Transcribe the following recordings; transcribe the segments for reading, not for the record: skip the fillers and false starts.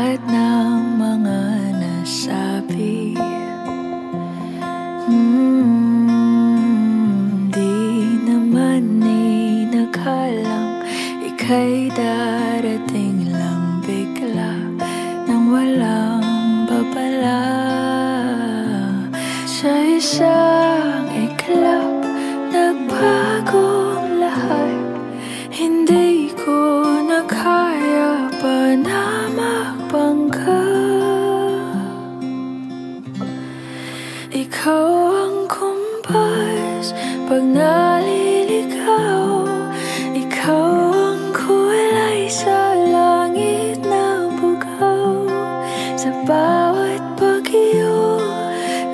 lahat ng mga nasabi. Di naman inakalang ika'y darating lang bigla nang walang babala. Sa isang iglap, nagbago ang lahat. Hindi ko na kaya pa na magpangga. Ikaw ang kumpas pag naliligaw. Ikaw ang kulay sa langit na bugaw. Sa bawat bagyo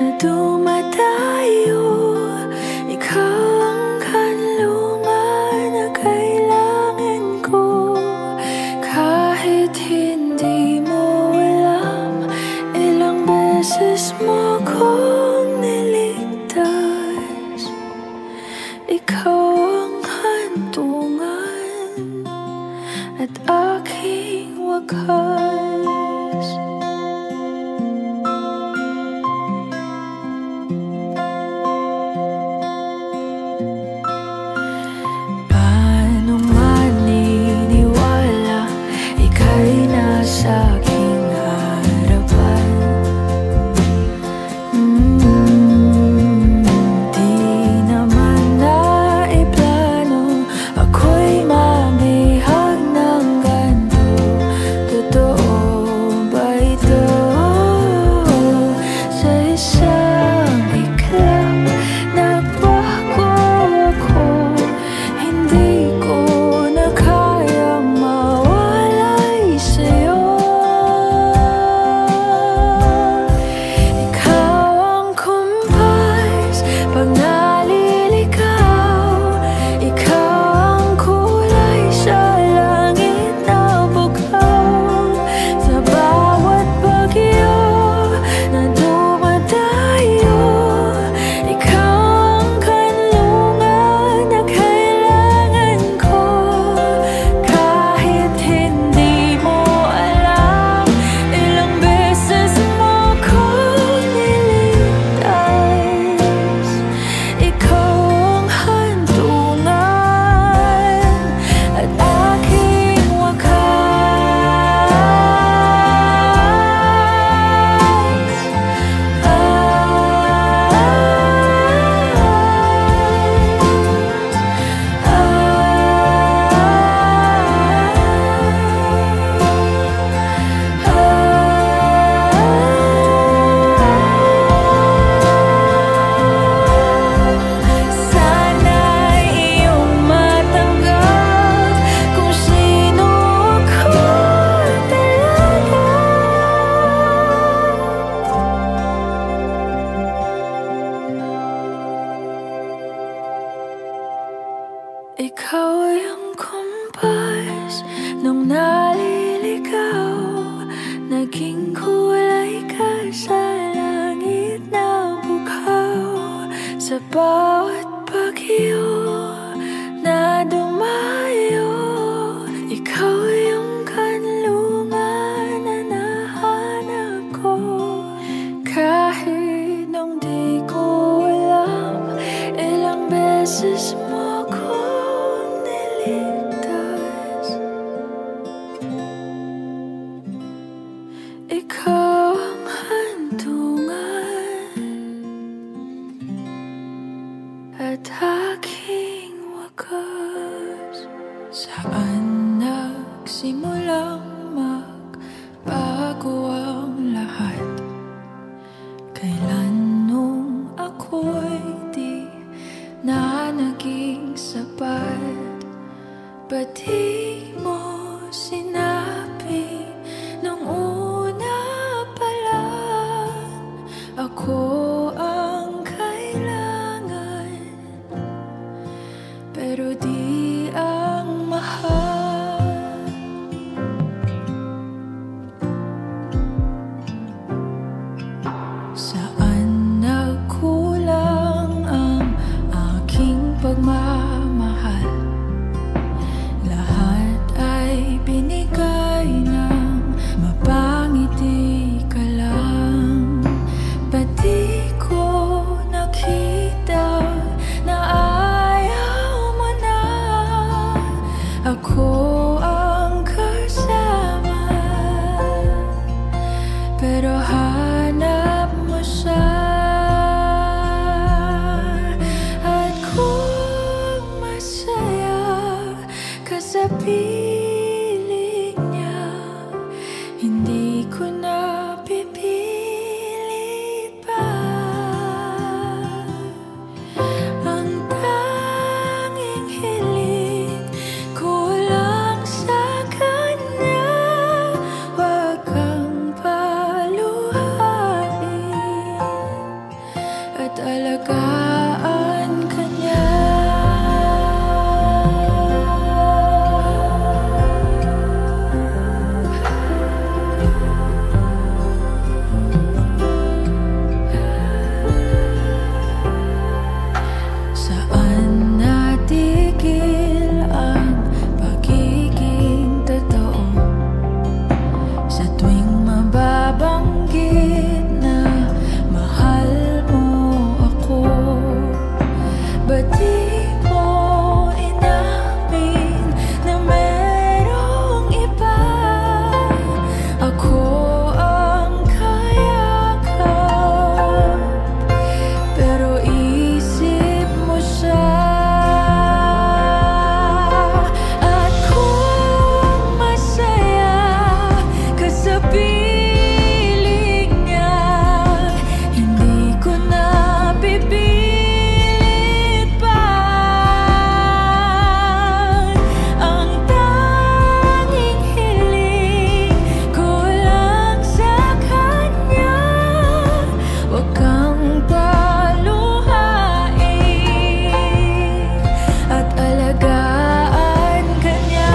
na dumadayo, ikaw ang kanlungan na kailangan ko. Kahit hindi mo alam, ilang beses mo kong niligtas. Ikaw ang hantungan at aking wakas. Paano maniniwala ika'y nasa aking harapan? Di naman naiplano ako'y mabihag ng ganito. Totoo ba ito? Sa isang iglap, nagbago ako. Hindi ko na kayang mawalay sa'yo. Ikaw ang kumpas pag naliligaw. Ikaw ang kulay sa langit na bugaw. Sa bawat bagyo na dumadayo, ikaw ang kanlungan na kailangan ko. Kahit hindi mo alam, ilang beses mo kong niligtas. Ikaw ang hantungan at aking sana'y iyong matanggap kung sino ako talaga. Ikaw ang kumpas nung naliligaw. Naging kulay ka sa langit na bugaw. Sa bawat bagyo na dumayo, ikaw yung kanlungan na nahanap ko. Kahit nung di ko alam, ilang beses mo kong niligtas. Ikaw ang hantungan at aking wakas. Saan nagsimulang magbago ang lahat? Kailan nung ako'y di na naging sapat? Ba't di mo sinabi nung una ko na pipilit pa. Ang tanging hiling ko lang sa kanya, wag kang paluhain at alagaan ka niya. Saan natigil ang pagiging totoo? Sa tuwing mababanggit na mahal mo ako, ba't di mo inamin na merong iba? Ako ang kayakap, pero isip mo siya. At kung masaya ka sa piling niya, hindi ko na pipilit pa. Ang tanging hiling ko lang sa kanya, wag kang paluhain at alagaan ka niya.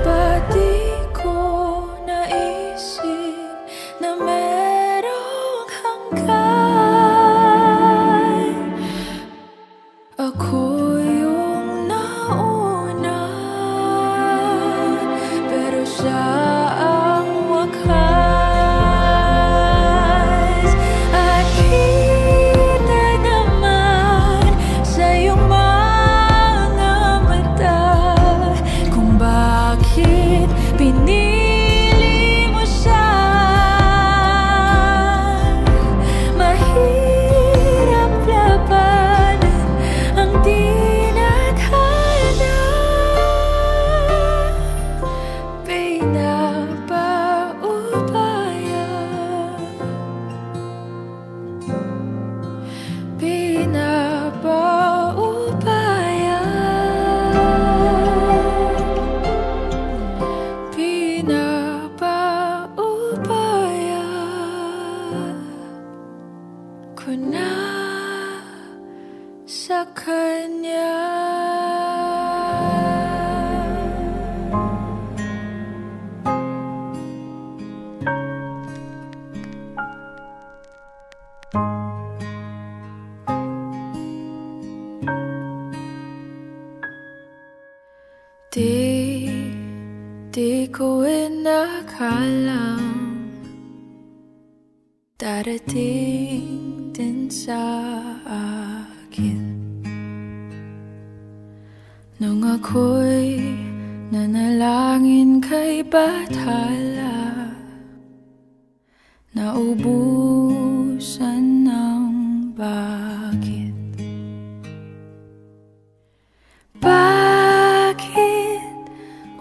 Ba't di ko naisip na merong hanggan? Ako yung nauna, pero siya ang wakas. At kita naman sa iyong mga mata kung bakit pinili mo siya. Mahirap labanan ang tinadhana. Pinapaubaya, pinapaubaya, pinapaubaya ko na sa kanya. Di ko inakalang darating din sa akin nung ako'y nanalangin kay Bathala, naubusan ng bakit. Bakit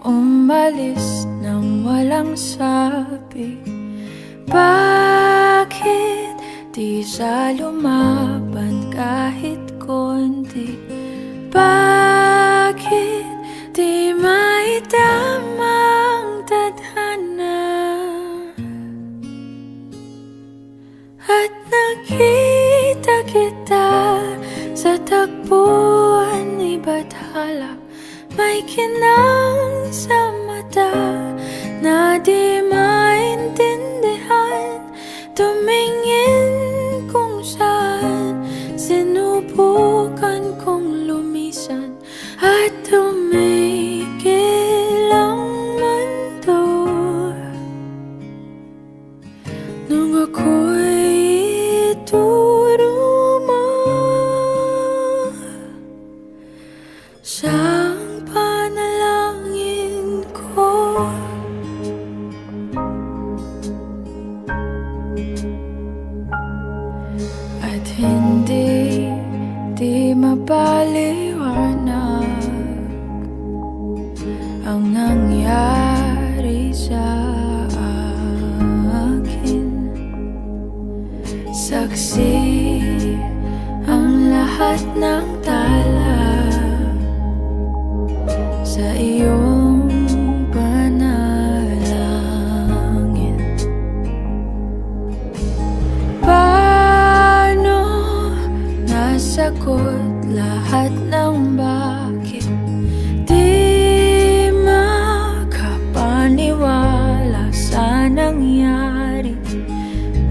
umalis nang walang sabi? Bakit di siya lumaban kahit konti? Bakit di maitamang tadhana? At nakita kita sa takbuhan ni Bathala, may kinang sa mata na di maintindihan. Tumingin kung saan sinubukan kong lumisan at tumigil ang mundo nung ako'y ituro mo siyang panalangin ko. ipaliwanag ang nangyari sa akin. Saksi ang lahat ng tala sa iyong panalangin. Paano nasagot lahat ng bakit? Di makapaniwala sa nangyari.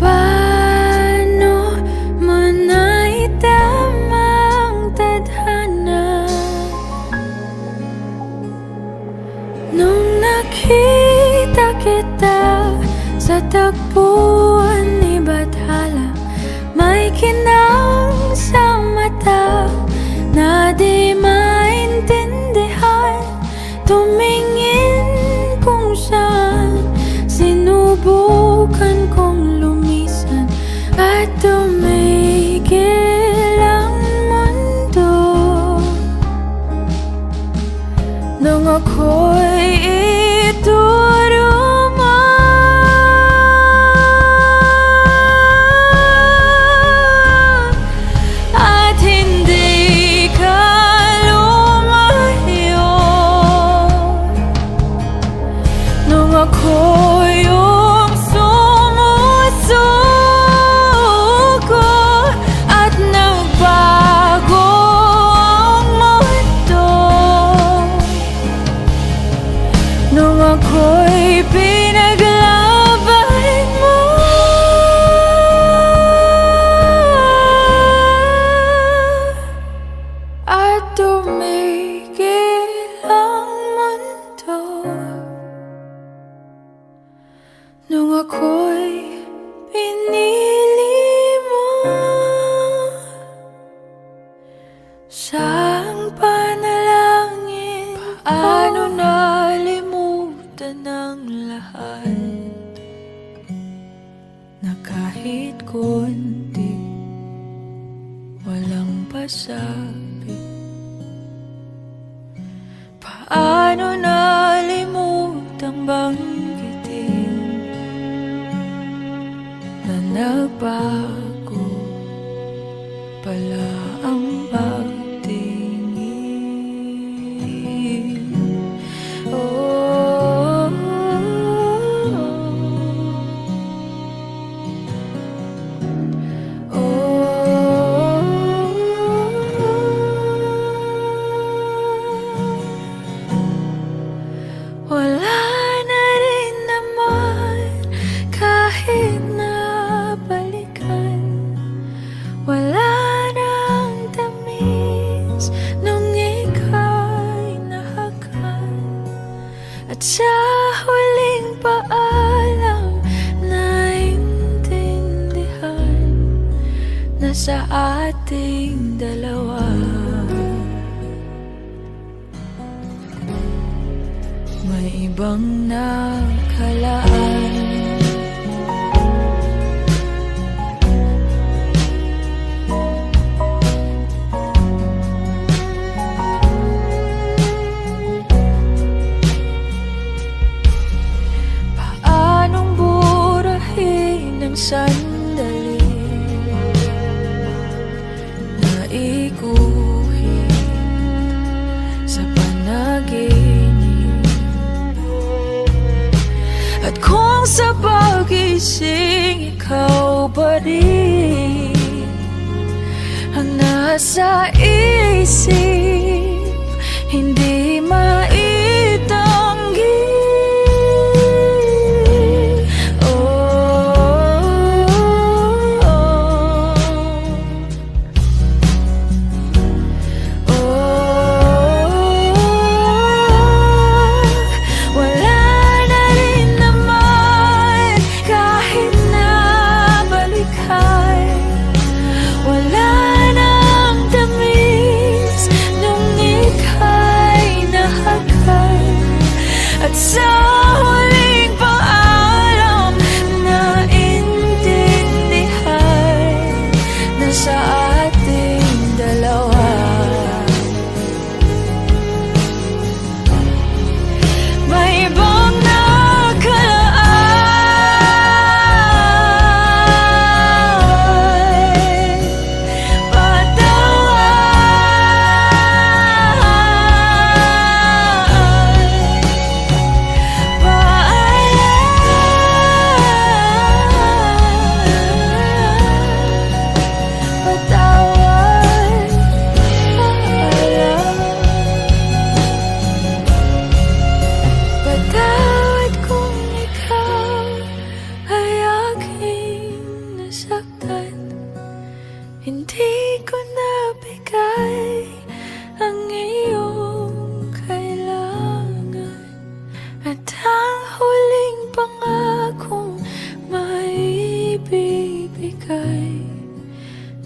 Paano mo naitama ang tadhana? Nung nakita kita sa tagpuan ni Bathala, may kinang sa mata na di maintindihan. Tumingin kung saan, sinubukan kong lumisan at tumigil ang mundo. Nung ako'y ituruma at hindi ka lumayo. Nung ako yung sumusuko at nagbago ang mundo. Nung ako'y pinaglaban mo, at tumigil ang mundo. Nung ako'y pinili mo, saang panalangin? Paano nalimutan ang lahat, na kahit konti walang pasabi? Paano nalimutang banggitin na nagbago pala ang pagtingin? Oh, wala na rin naman kahit nabalikan. Wala nang tamis nung ika'y nahakan. At sa huling paalam, naintindihan na sa ating dalawa may ibang nakalaan. Paanong burahin ang sandali na iguhit sa panaginip? At kung sa pagising ikaw pa rin ang nasa isip, hindi maitanggi.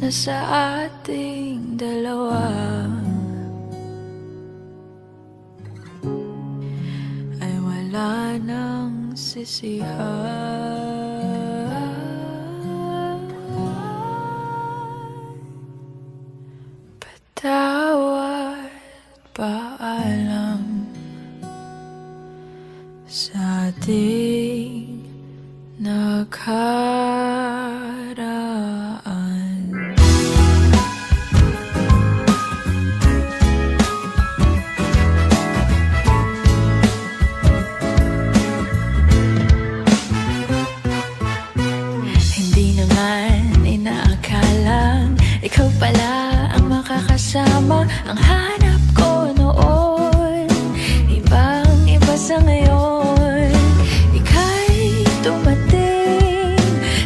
na sa ating dalawa ay wala nang sisihan. Patawad, paalam sa ating nakaraan. Hindi naman inaakalang ikaw pala ang makakasama. Ang hanap ko noon, ibang-iba sa ngayon. Ika'y dumating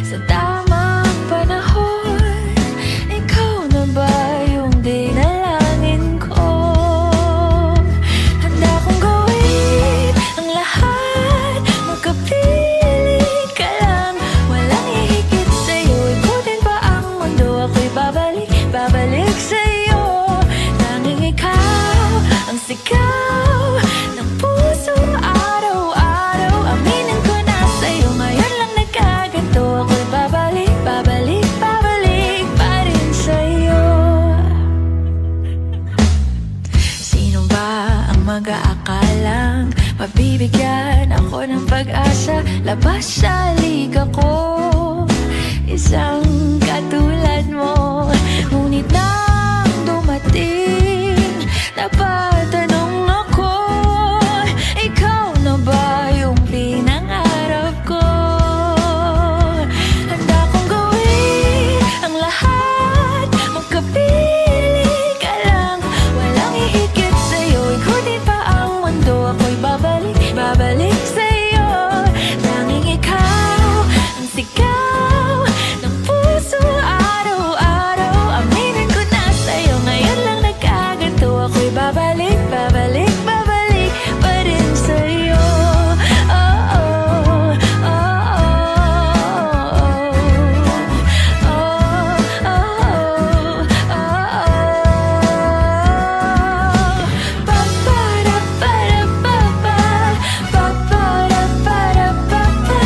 sa tamang panahon. Ikaw na ba yung dinalangin ko? Handa kong gawin ang lahat, magkapili ka lang. Walang hihigit sa'yo, ikutin pa ang mundo. Ako'y babalik sa'yo. Tanging ikaw ang sigaw ng puso araw-araw. Aminin ko na sa'yo, ngayon lang nagkaganto. Ako'y babalik pa rin sa'yo. Sino ba ang mag-aakalang mabibigyan ako ng pag-asa? Labas sa liga ko, isang katulad mo. Ngunit nang dumating, napatanong ako, ikaw na ba yung pinangarap ko? Handa kong gawin ang lahat, magkapili ka lang. Walang hihigit sa'yo, ikutin pa ang mundo. Ako'y babalik sa'yo. Tanging ikaw ang sigaw ng puso araw-araw. Aminin ko na sa'yo, ngayon lang nagkaganto. Ako'y babalik pa rin sa'yo. Oh, oh, oh, oh, oh, oh, oh. Pa-pa-da-pa-da-pa-pa, pa-pa-da-pa-da-pa-pa,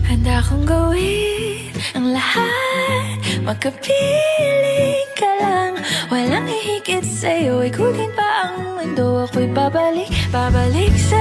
handa kong gawin ang lahat, magkapiling ka lang. Walang hihigit sa'yo, ikutin pa ang mundo. Ako'y babalik sa'yo.